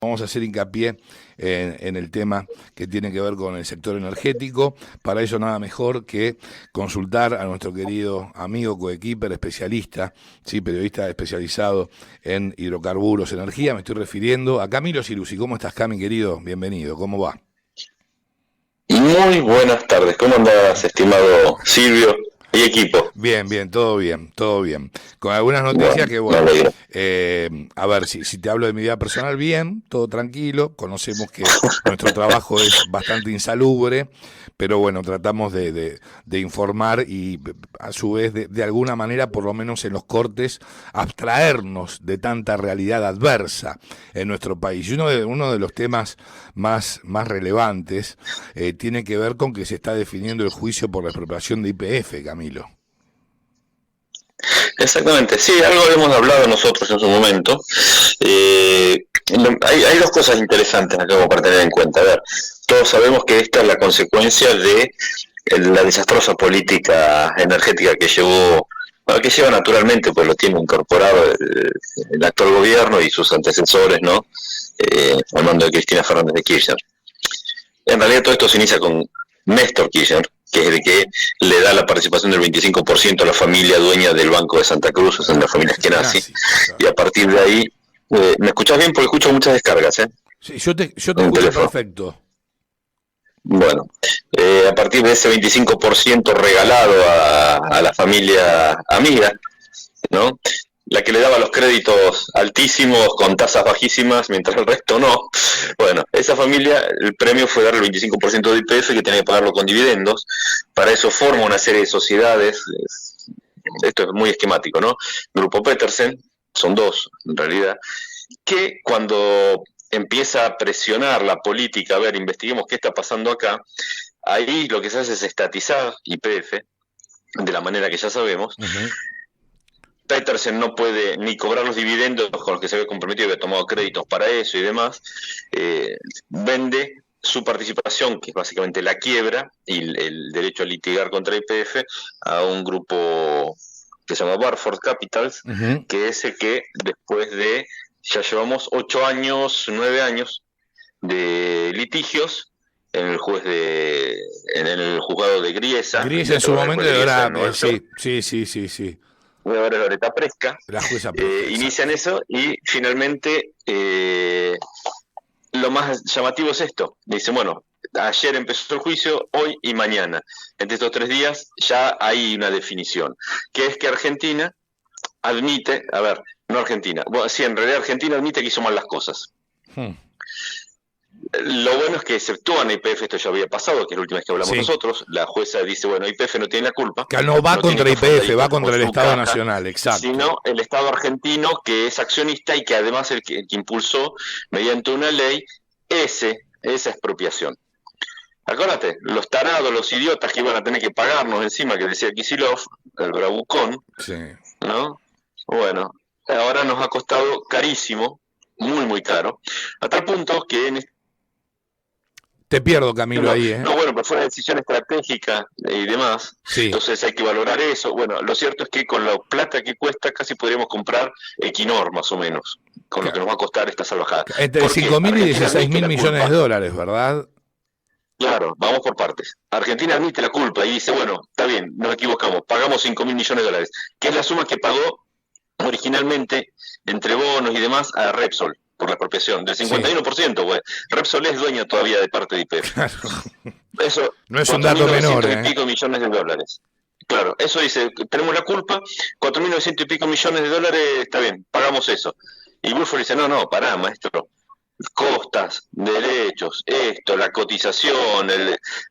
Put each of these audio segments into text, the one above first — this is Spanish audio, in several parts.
Vamos a hacer hincapié en el tema que tiene que ver con el sector energético. Para ello nada mejor que consultar a nuestro querido amigo coequiper, especialista, sí, periodista especializado en hidrocarburos, energía. Me estoy refiriendo a Camilo Cirusi. ¿Cómo estás, Cami, querido? Bienvenido. ¿Cómo va? Muy buenas tardes, ¿cómo andás, estimado Silvio y equipo? Bien, bien, todo bien, todo bien. Con algunas noticias Bueno, que, me bueno, alegro. a ver, si te hablo de mi vida personal, bien, todo tranquilo. Conocemos que nuestro trabajo es bastante insalubre, pero bueno, tratamos de informar y a su vez, de alguna manera, por lo menos en los cortes, abstraernos de tanta realidad adversa en nuestro país. Y uno de los temas más relevantes tiene que ver con que se está definiendo el juicio por la expropiación de YPF, Camilo. Exactamente, sí, algo habíamos hablado nosotros en su momento. Hay dos cosas interesantes acá como para tener en cuenta. A ver, todos sabemos que esta es la consecuencia de la desastrosa política energética que llevó, bueno, que lleva naturalmente, pues lo tiene incorporado el actual gobierno y sus antecesores, ¿no? Al mando de Cristina Fernández de Kirchner. En realidad todo esto se inicia con Néstor Kirchner, que es el que le da la participación del 25% a la familia dueña del Banco de Santa Cruz, o sea, la familia Skenazi, Nazi, y claro. a partir de ahí, ¿me escuchás bien? Porque escucho muchas descargas, Sí, yo te en el escucho teléfono. perfecto. Bueno, a partir de ese 25% regalado a la familia amiga, ¿no? La que le daba los créditos altísimos con tasas bajísimas, mientras el resto no. Bueno, esa familia, el premio fue darle el 25% de YPF que tenía que pagarlo con dividendos. Para eso forma una serie de sociedades. Esto es muy esquemático, ¿no? Grupo Petersen, son dos en realidad, que cuando empieza a presionar la política, a ver, investiguemos qué está pasando acá, ahí lo que se hace es estatizar YPF, de la manera que ya sabemos. Uh-huh. Petersen no puede ni cobrar los dividendos con los que se había comprometido, había tomado créditos para eso y demás. Vende su participación, que es básicamente la quiebra y el derecho a litigar contra YPF, a un grupo que se llama Barford Capitals, Uh-huh. que es el que después de, ya llevamos 8 años, 9 años de litigios en en el juzgado de Griesa, Gris de en su Tribunal momento de Griesa era, en Nueva York, sí. ahora Loreta Presca, La jueza Presca, inician exacto. eso y finalmente lo más llamativo es esto. Dicen, bueno, ayer empezó el juicio, hoy y mañana. Entre estos 3 días ya hay una definición, que es que Argentina admite, a ver, no Argentina, bueno, sí, en realidad Argentina admite que hizo mal las cosas. Hmm. Lo bueno es que exceptúan a YPF, esto ya había pasado, que es la última vez que hablamos Sí, nosotros, la jueza dice, bueno, YPF no tiene la culpa, que no va no tiene contra que afrontar YPF, va YPF con contra el su Estado caja, Nacional, exacto. sino el Estado argentino que es accionista y que además el que impulsó mediante una ley esa expropiación. Acuérdate, los tarados, los idiotas que iban a tener que pagarnos encima, que decía Kicillof, el bravucón, Sí. ¿no? Bueno, ahora nos ha costado carísimo, muy, muy caro, a tal punto que en Te pierdo, Camilo, no, ahí, ¿eh? no, bueno, pero fue una decisión estratégica y demás, Sí. entonces hay que valorar eso. Bueno, lo cierto es que con la plata que cuesta casi podríamos comprar Equinor más o menos, con lo que nos va a costar esta salvajada. Entre ¿Por qué? 5.000 y Argentina 16 admite mil la millones de culpa. dólares, ¿verdad? Claro, vamos por partes. Argentina admite la culpa y dice, bueno, está bien, nos equivocamos, pagamos 5.000 millones de dólares, que es la suma que pagó originalmente entre bonos y demás a Repsol por la expropiación, del Sí, 51%, güey. Repsol es dueña todavía de parte de YPF. claro. Eso, No es un cuatro mil dato menor, novecientos y ¿eh? pico millones de dólares. Claro, eso dice, tenemos la culpa, 4.900 y pico millones de dólares, está bien, pagamos eso. Y Burford dice, no, no, pará, maestro, costas, derechos, esto, la cotización,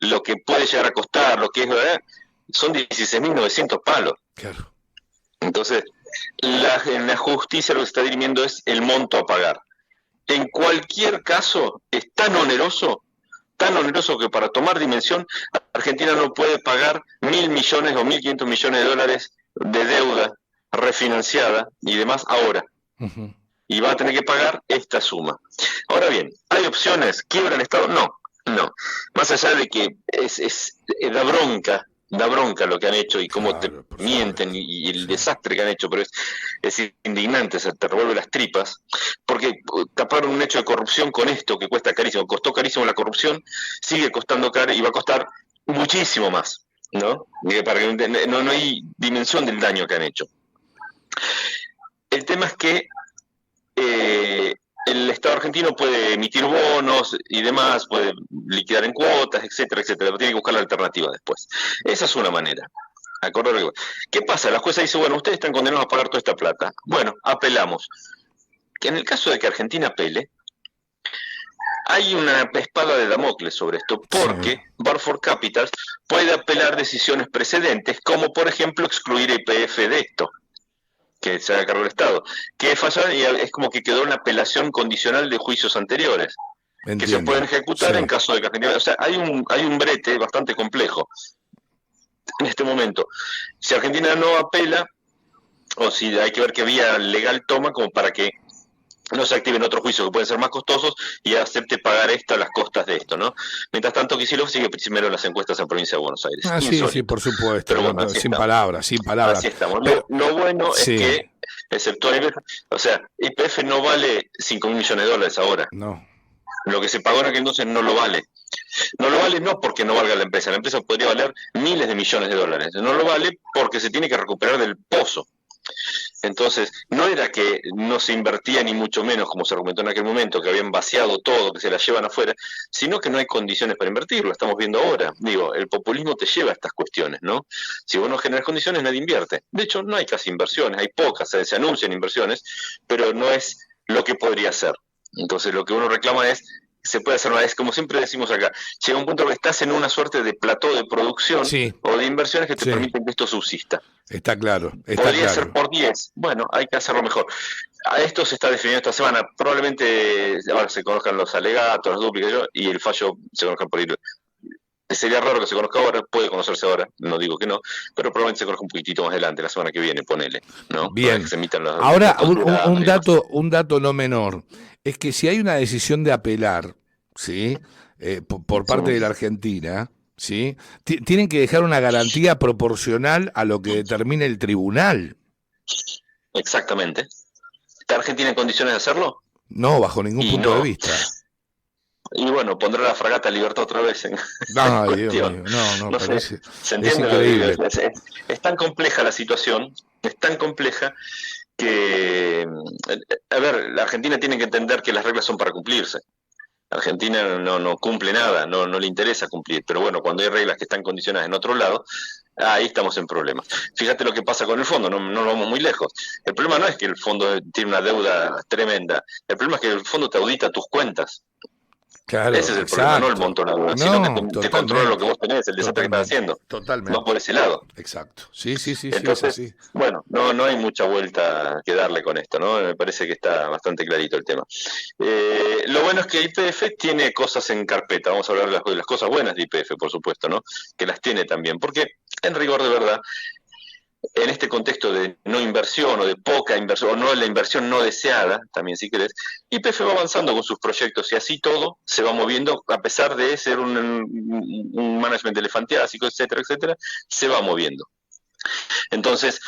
lo que puede llegar a costar, lo que es, ¿verdad? Son 16.900 palos. Claro. Entonces, en la justicia lo que se está dirimiendo es el monto a pagar. En cualquier caso, es tan oneroso que para tomar dimensión, Argentina no puede pagar 1.000 millones o 1.500 millones de dólares de deuda refinanciada y demás ahora. Uh-huh. Y va a tener que pagar esta suma. Ahora bien, ¿hay opciones? ¿Quiebra el Estado? No, no. Más allá de que da bronca da bronca lo que han hecho y cómo te Claro, por mienten supuesto. y el Sí. desastre que han hecho, pero es indignante, se te revuelve las tripas, porque taparon un hecho de corrupción con esto que cuesta carísimo, costó carísimo la corrupción, sigue costando caro y va a costar muchísimo más, ¿no? Para que no hay dimensión del daño que han hecho. El tema es que el Estado argentino puede emitir bonos y demás, puede liquidar en cuotas, etcétera, etcétera, pero tiene que buscar la alternativa después. Esa es una manera. ¿Qué pasa? La jueza dice, bueno, ustedes están condenados a pagar toda esta plata. Bueno, apelamos. Que en el caso de que Argentina apele, hay una espada de Damocles sobre esto, Sí. porque Balfour Capital puede apelar decisiones precedentes, como por ejemplo excluir YPF de esto, que se haga cargo del Estado, que fallaron y es como que quedó una apelación condicional de juicios anteriores, que se pueden Entiendo. ejecutar en Sí. caso de que Argentina... O sea, hay un brete bastante complejo en este momento. Si Argentina no apela, o si hay que ver qué vía legal toma como para que no se activen otros juicios que pueden ser más costosos y acepte pagar las costas de esto, ¿no? Mientras tanto, Kicillof sigue primero en las encuestas en provincia de Buenos Aires. Ah, sí, sí, Insólito. por supuesto. Pero No, bueno, así sin estamos. palabras, sin palabras. Así estamos. Pero, Lo bueno es sí, que, excepto YPF, o sea, YPF no vale 5.000 millones de dólares ahora. no. Lo que se pagó en aquel entonces no lo vale. No lo vale no porque no valga la empresa podría valer miles de millones de dólares. No lo vale porque se tiene que recuperar del pozo. Entonces, no era que no se invertía ni mucho menos, como se argumentó en aquel momento, que habían vaciado todo, que se la llevan afuera, sino que no hay condiciones para invertir, lo estamos viendo ahora. Digo, el populismo te lleva a estas cuestiones, ¿no? Si vos no generas condiciones, nadie invierte. De hecho, no hay casi inversiones, hay pocas, se anuncian inversiones, pero no es lo que podría ser. Entonces, lo que uno reclama es se puede hacer es como siempre decimos acá, llega un punto que estás en una suerte de plató de producción Sí, o de inversiones que te sí, permiten que esto subsista. está claro, está Podría ser claro. por 10. Bueno, hay que hacerlo mejor. A esto se está definiendo esta semana. Probablemente ahora se conozcan los alegatos, las dúplicas y el fallo se conozca por ir. Sería raro que se conozca ahora, puede conocerse ahora, no digo que no, pero probablemente se conozca un poquitito más adelante, la semana que viene, ponele, ¿no? Para que Bien. se emitan los Ahora, datos jurados y demás. un dato no menor, es que si hay una decisión de apelar, ¿sí? Por parte de la Argentina, ¿sí? Tienen que dejar una garantía proporcional a lo que determine el tribunal. Exactamente. ¿Está Argentina en condiciones de hacerlo? No, bajo ningún Y punto de no. vista. Y bueno, pondrá la fragata Libertad otra vez en Ay, Dios cuestión. mío, no, no, No pero sé, ¿se es entiende lo que digo? increíble. Es tan compleja la situación, es tan compleja que, a ver, la Argentina tiene que entender que las reglas son para cumplirse. Argentina no cumple nada, no le interesa cumplir, pero bueno, cuando hay reglas que están condicionadas en otro lado, ahí estamos en problemas. Fíjate lo que pasa con el fondo, no vamos muy lejos. El problema no es que el fondo tiene una deuda tremenda, el problema es que el fondo te audita tus cuentas. Claro, Ese es el problema, no el exacto. monto nada, sino que No, te controla lo que totalmente, vos tenés, el desastre que estás totalmente, haciendo. Va totalmente. por ese lado. Exacto. Sí, sí, sí, sí, es Entonces, así. bueno, no hay mucha vuelta que darle con esto, ¿no? Me parece que está bastante clarito el tema. Lo bueno es que YPF tiene cosas en carpeta, vamos a hablar de las cosas buenas de YPF, por supuesto, ¿no? Que las tiene también, porque en rigor de verdad, en este contexto de no inversión o de poca inversión, o no la inversión no deseada, también si querés, YPF va avanzando con sus proyectos y así todo se va moviendo, a pesar de ser un management elefantiásico, etcétera, etcétera, se va moviendo. Entonces,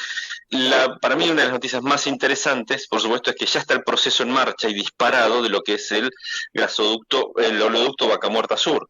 para mí una de las noticias más interesantes, por supuesto, es que ya está el proceso en marcha y disparado de lo que es el gasoducto, el oleoducto Vaca Muerta Sur,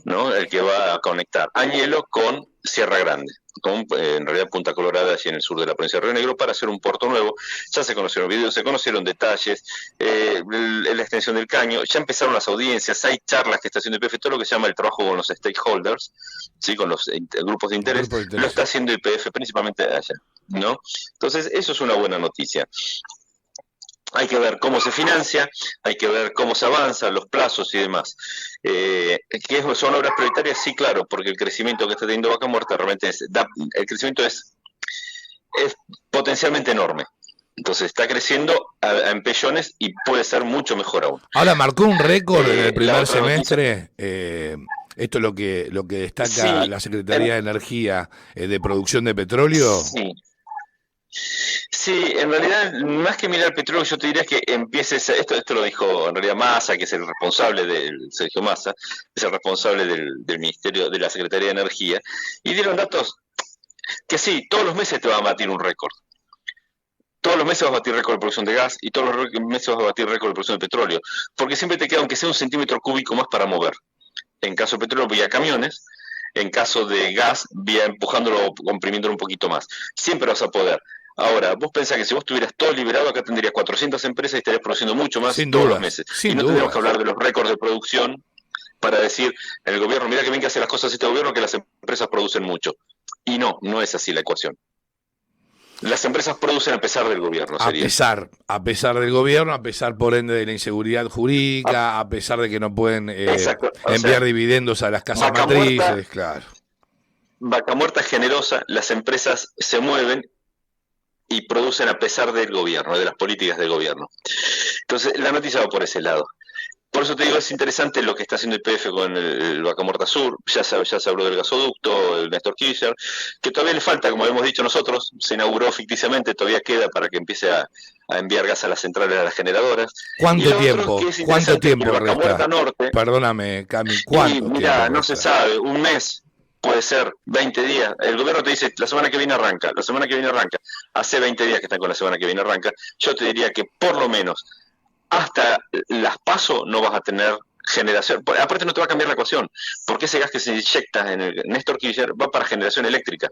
¿no? El que va a conectar Añelo con Sierra Grande, con en realidad Punta Colorada, allí en el sur de la provincia de Río Negro, para hacer un puerto nuevo. Ya se conocieron videos, se conocieron detalles, la extensión del caño, ya empezaron las audiencias, hay charlas que está haciendo YPF, todo lo que se llama el trabajo con los stakeholders, ¿sí? Con los grupos de interés, Grupo de interés. lo está haciendo YPF principalmente allá, ¿no? Entonces, eso es una buena noticia. Hay que ver cómo se financia, hay que ver cómo se avanza, los plazos y demás. ¿Que son obras prioritarias? Sí, claro, porque el crecimiento que está teniendo Vaca Muerta realmente el crecimiento es potencialmente enorme. Entonces está creciendo a empellones y puede ser mucho mejor aún. Ahora marcó un récord en el primer semestre. Esto es lo que destaca Sí, la Secretaría de Energía de producción de petróleo. Sí. Sí, en realidad, más que mirar el petróleo, yo te diría que empieces, esto lo dijo en realidad Massa, que es el responsable Sergio Massa, es el responsable del Ministerio, de la Secretaría de Energía, y dieron datos que sí, todos los meses te va a batir un récord. Todos los meses vas a batir récord de producción de gas y todos los meses vas a batir récord de producción de petróleo, porque siempre te queda, aunque sea un centímetro cúbico más para mover. En caso de petróleo, vía camiones; en caso de gas, vía empujándolo, comprimiéndolo un poquito más. Siempre vas a poder. Ahora, vos pensás que si vos tuvieras todo liberado, acá tendrías 400 empresas y estarías produciendo mucho más Sin todos los dudas, meses. sin Y no dudas. tendríamos que hablar de los récords de producción para decir en el gobierno, mira que bien que hace las cosas este gobierno, que las empresas producen mucho. Y no, no es así la ecuación. Las empresas producen a pesar del gobierno, sería. A pesar del gobierno, a pesar por ende de la inseguridad jurídica, a pesar de que no pueden enviar dividendos a las casas matrices, claro. Vaca muerta generosa, las empresas se mueven y producen a pesar del gobierno, de las políticas del gobierno. Entonces, la noticia va por ese lado. Por eso te digo, es interesante lo que está haciendo YPF con el Vaca Muerta Sur. Ya se habló del gasoducto, el Néstor Kirchner, que todavía le falta, como hemos dicho nosotros, se inauguró ficticiamente, todavía queda para que empiece a enviar gas a las centrales, a las generadoras. ¿Cuánto tiempo? ¿Cuánto tiempo Vaca Muerta Norte, perdóname, Cami, ¿cuánto mira, tiempo no se sabe, un mes, puede ser 20 días. El gobierno te dice, la semana que viene arranca, la semana que viene arranca. Hace 20 días que están con la semana que viene arranca. Yo te diría que por lo menos hasta las PASO no vas a tener generación. Aparte no te va a cambiar la ecuación, porque ese gas que se inyecta en el Néstor Kirchner va para generación eléctrica,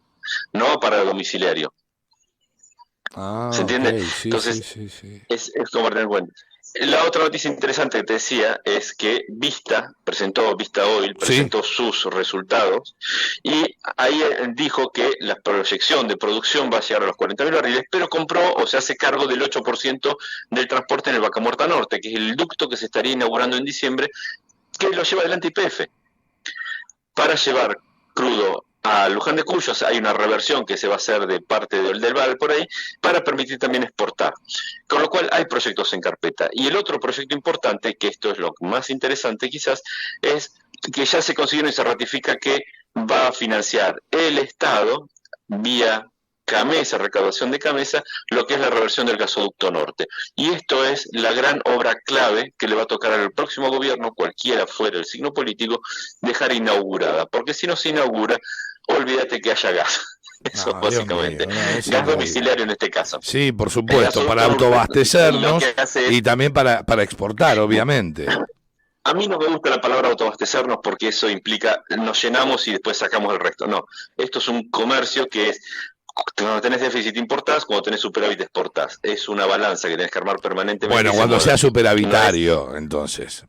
no va para domiciliario. ¿Se entiende? Okay, sí, entonces, sí. Es como tener en cuenta. La otra noticia interesante que te decía es que Vista Oil presentó sus resultados y ahí dijo que la proyección de producción va a llegar a los 40.000 barriles, pero compró o se hace cargo del 8% del transporte en el Vaca Muerta Norte, que es el ducto que se estaría inaugurando en diciembre, que lo lleva adelante YPF. Para llevar crudo a Luján de Cuyo hay una reversión que se va a hacer de parte del Val por ahí para permitir también exportar. Con lo cual hay proyectos en carpeta. Y el otro proyecto importante, que esto es lo más interesante quizás, es que ya se consiguieron y se ratifica que va a financiar el Estado vía Camesa, recaudación de Camesa, lo que es la reversión del gasoducto norte. Y esto es la gran obra clave que le va a tocar al próximo gobierno, cualquiera fuera el signo político, dejar inaugurada. Porque si no se inaugura, olvídate que haya gas. Eso básicamente. Gas domiciliario en este caso. Sí, por supuesto, para autoabastecernos y también para exportar, obviamente. A mí no me gusta la palabra autoabastecernos porque eso implica nos llenamos y después sacamos el resto. No, esto es un comercio que es cuando tenés déficit importás, cuando tenés superávit exportás. Es una balanza que tenés que armar permanentemente. Bueno, cuando sea superavitario, entonces.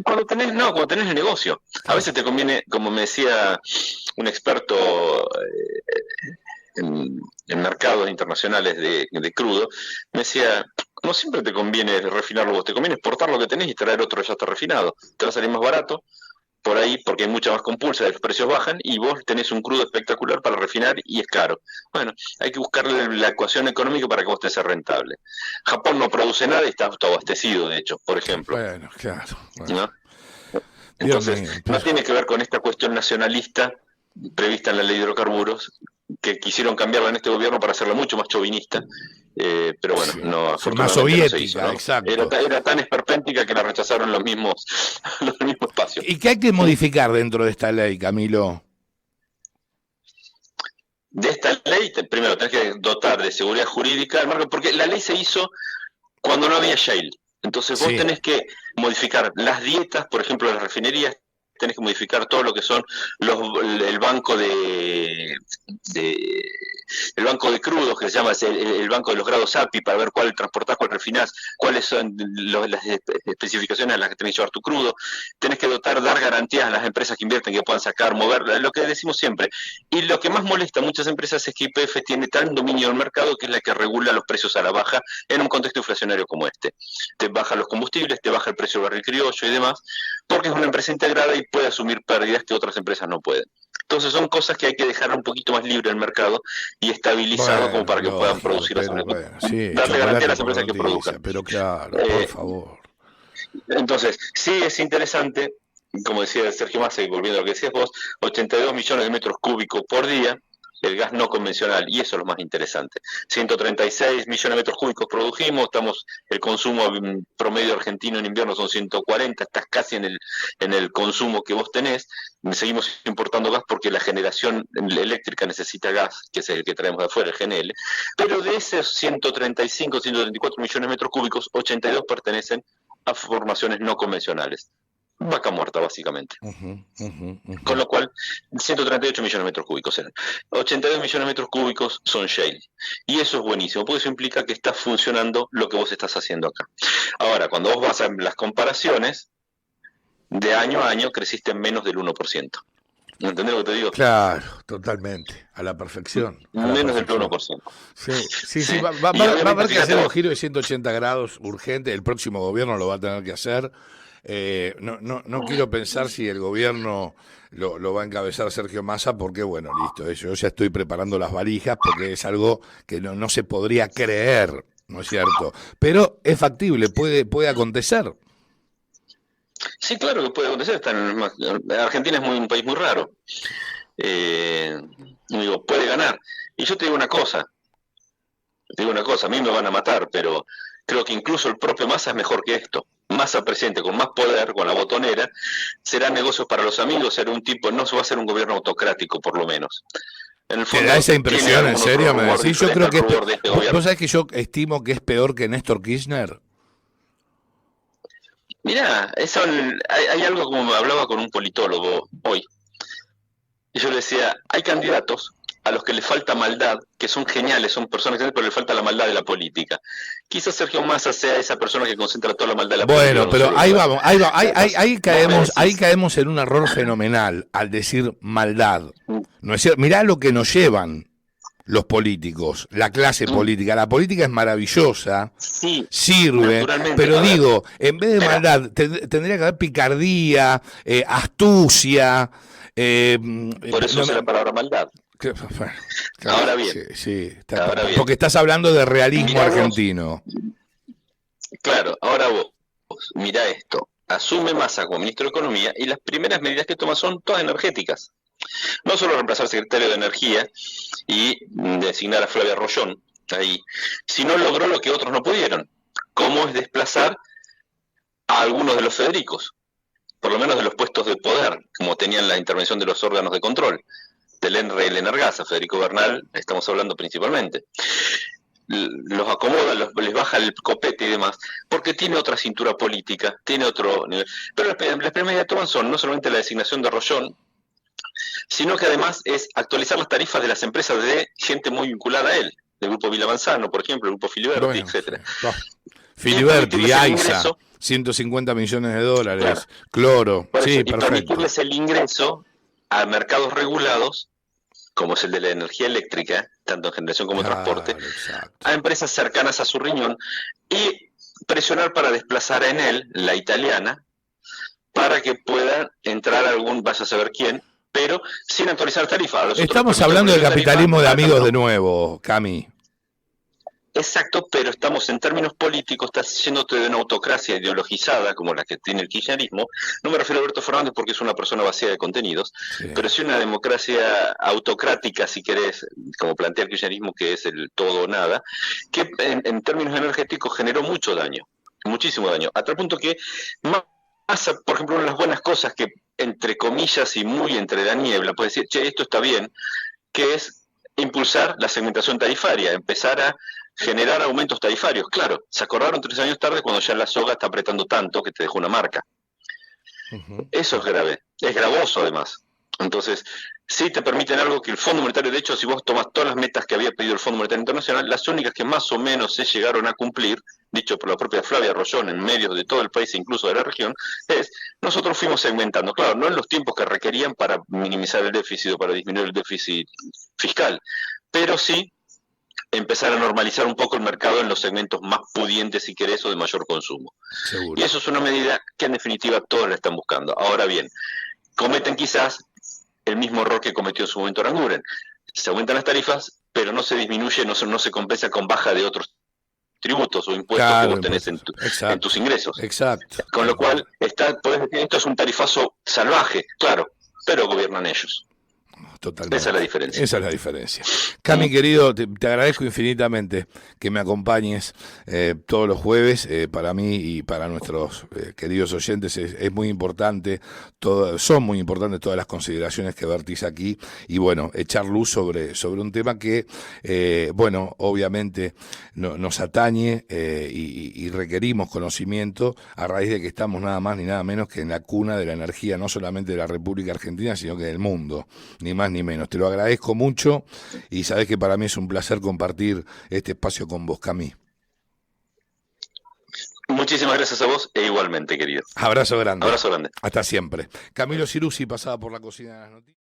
Cuando tenés el negocio. A veces te conviene, como me decía un experto en mercados internacionales de crudo, me decía, no siempre te conviene refinarlo vos, te conviene exportar lo que tenés y traer otro ya está refinado. Te va a salir más barato por ahí porque hay mucha más compulsa, los precios bajan y vos tenés un crudo espectacular para refinar y es caro. Bueno, hay que buscarle la ecuación económica para que vos te sea rentable. Japón no produce nada y está autoabastecido, de hecho, por ejemplo. Bueno, claro. Bueno. ¿No? Entonces, no tiene que ver con esta cuestión nacionalista prevista en la ley de hidrocarburos, que quisieron cambiarla en este gobierno para hacerla mucho más chauvinista, pero bueno, sí, no, afortunadamente más soviética, no se hizo, ¿no? Exacto. Era tan esperpéntica que la rechazaron los mismos espacios. ¿Y qué hay que modificar dentro de esta ley, Camilo? De esta ley, primero tenés que dotar de seguridad jurídica al marco, porque la ley se hizo cuando no había shale. Entonces vos tenés que modificar las dietas, por ejemplo, de las refinerías, tenés que modificar todo lo que son el banco el banco de crudos, que se llama el banco de los grados API, para ver cuál transportás, cuál refinás, cuáles son las especificaciones a las que tenés que llevar tu crudo. Tenés que dar garantías a las empresas que invierten, que puedan sacar, mover, lo que decimos siempre. Y lo que más molesta a muchas empresas es que YPF tiene tal dominio del mercado que es la que regula los precios a la baja en un contexto inflacionario como este. Te baja los combustibles, te baja el precio del barril criollo y demás, porque es una empresa integrada y puede asumir pérdidas que otras empresas no pueden. Entonces son cosas que hay que dejar un poquito más libre el mercado y estabilizado como para que puedan producir las empresas. Sí, darle garantía a las empresas que produzcan. Pero claro, por favor. Entonces, sí es interesante, como decía Sergio Massa, y volviendo a lo que decías vos, 82 millones de metros cúbicos por día, el gas no convencional, y eso es lo más interesante. 136 millones de metros cúbicos produjimos, el consumo promedio argentino en invierno son 140, estás casi en el consumo que vos tenés. Seguimos importando gas porque la generación eléctrica necesita gas, que es el que traemos de afuera, el GNL, pero de esos 135, 134 millones de metros cúbicos, 82 pertenecen a formaciones no convencionales. Vaca muerta, básicamente. Con lo cual, 138 millones de metros cúbicos eran. 82 millones de metros cúbicos son shale. Y eso es buenísimo, porque eso implica que está funcionando lo que vos estás haciendo acá. Ahora, cuando vos vas a las comparaciones, de año a año creciste en menos del 1%. ¿Entendés lo que te digo? Claro, totalmente, a la perfección. Menos del 1%. Sí, va a haber que hacer un giro de 180 grados urgente, el próximo gobierno lo va a tener que hacer. No quiero pensar si el gobierno lo va a encabezar Sergio Massa, porque bueno, listo, yo ya estoy preparando las valijas, porque es algo que no se podría creer, ¿no es cierto? Pero es factible, puede acontecer. Sí, claro que puede acontecer. Argentina es un país muy raro. Puede ganar. Y yo te digo una cosa, a mí me van a matar, pero creo que incluso el propio Massa es mejor que esto. Massa presidente con más poder, con la botonera, será negocios para los amigos, será un tipo, no va a ser un gobierno autocrático por lo menos. En el fondo, ¿te da esa impresión, en serio? ¿Me decís? Yo creo que ¿vos sabés que yo estimo que es peor que Néstor Kirchner? Mirá, hay algo como me hablaba con un politólogo hoy, y yo le decía, hay candidatos a los que le falta maldad, que son geniales, son personas geniales, pero le falta la maldad de la política. Quizás Sergio Massa sea esa persona que concentra toda la maldad de la política. Bueno, pero ahí caemos en un error fenomenal al decir maldad. ¿No es cierto? Mirá lo que nos llevan los políticos, la clase política. La política es maravillosa, sí, sirve, pero digo, en vez de maldad, tendría que haber picardía, astucia. Por eso usa la palabra maldad. Claro, ahora bien, ahora bien, porque estás hablando de realismo argentino. Claro, ahora vos mirá esto. Asume Massa como ministro de Economía y las primeras medidas que toma son todas energéticas. No solo reemplazar al secretario de Energía y designar a Flavia Rollón ahí, sino logró lo que otros no pudieron, como es desplazar a algunos de los Federicos, por lo menos de los puestos de poder, como tenían la intervención de los órganos de control, del ENRE y el ENARGASA. Federico Bernal, estamos hablando principalmente. Los acomoda, les baja el copete y demás, porque tiene otra cintura política, tiene otro nivel. Pero las primeras medidas que toman son no solamente la designación de Rollón, sino que además es actualizar las tarifas de las empresas de gente muy vinculada a él, del grupo Vila Manzano, por ejemplo, el grupo Filiberti, etcétera. Filiberti, AISA, 150 millones de dólares, claro. Cloro, sí, perfecto. Y permitirles el ingreso a mercados regulados, como es el de la energía eléctrica, tanto en generación como transporte, exacto, a empresas cercanas a su riñón, y presionar para desplazar en él, la italiana, para que pueda entrar algún, vaya a saber quién, pero sin actualizar tarifas. Estamos hablando del capitalismo de amigos de nuevo, Cami. Exacto, pero estamos en términos políticos, estás yéndote de una autocracia ideologizada como la que tiene el kirchnerismo. No me refiero a Alberto Fernández porque es una persona vacía de contenidos, sí, pero sí una democracia autocrática, si querés, como plantea el kirchnerismo, que es el todo o nada, que en términos energéticos generó mucho daño, muchísimo daño, a tal punto que Massa, por ejemplo, una de las buenas cosas que, entre comillas y muy entre la niebla, puede decir, che, esto está bien, que es impulsar la segmentación tarifaria, empezar a generar aumentos tarifarios. Claro, se acordaron 3 años tarde cuando ya la soga está apretando tanto que te dejó una marca. Eso es grave, es gravoso además. Entonces, sí te permiten algo que el Fondo Monetario, de hecho, si vos tomas todas las metas que había pedido el Fondo Monetario Internacional, las únicas que más o menos se llegaron a cumplir, dicho por la propia Flavia Rollón en medios de todo el país e incluso de la región, es, nosotros fuimos segmentando, claro, no en los tiempos que requerían para minimizar el déficit o para disminuir el déficit fiscal, pero sí empezar a normalizar un poco el mercado en los segmentos más pudientes, si querés, o de mayor consumo. Seguro. Y eso es una medida que en definitiva todos la están buscando. Ahora bien, cometen quizás el mismo error que cometió en su momento Aranguren. Se aumentan las tarifas, pero no se disminuye, no se compensa con baja de otros tributos o impuestos, claro, que vos tenés en tus ingresos. Exacto. Con lo cual, podés decir, esto es un tarifazo salvaje, claro, pero gobiernan ellos. Totalmente. Esa es la diferencia. Esa es la diferencia. Cami, querido, te agradezco infinitamente que me acompañes todos los jueves. Para mí y para nuestros queridos oyentes es muy importante, son muy importantes todas las consideraciones que vertís aquí y bueno, echar luz sobre un tema que, bueno, obviamente nos atañe y requerimos conocimiento a raíz de que estamos nada más ni nada menos que en la cuna de la energía, no solamente de la República Argentina, sino que del mundo, ni más ni menos. Te lo agradezco mucho y sabés que para mí es un placer compartir este espacio con vos, Cami. Muchísimas gracias a vos e igualmente, querido. Abrazo grande. Abrazo grande. Hasta siempre. Camilo Ciruzzi pasaba por la cocina de las noticias.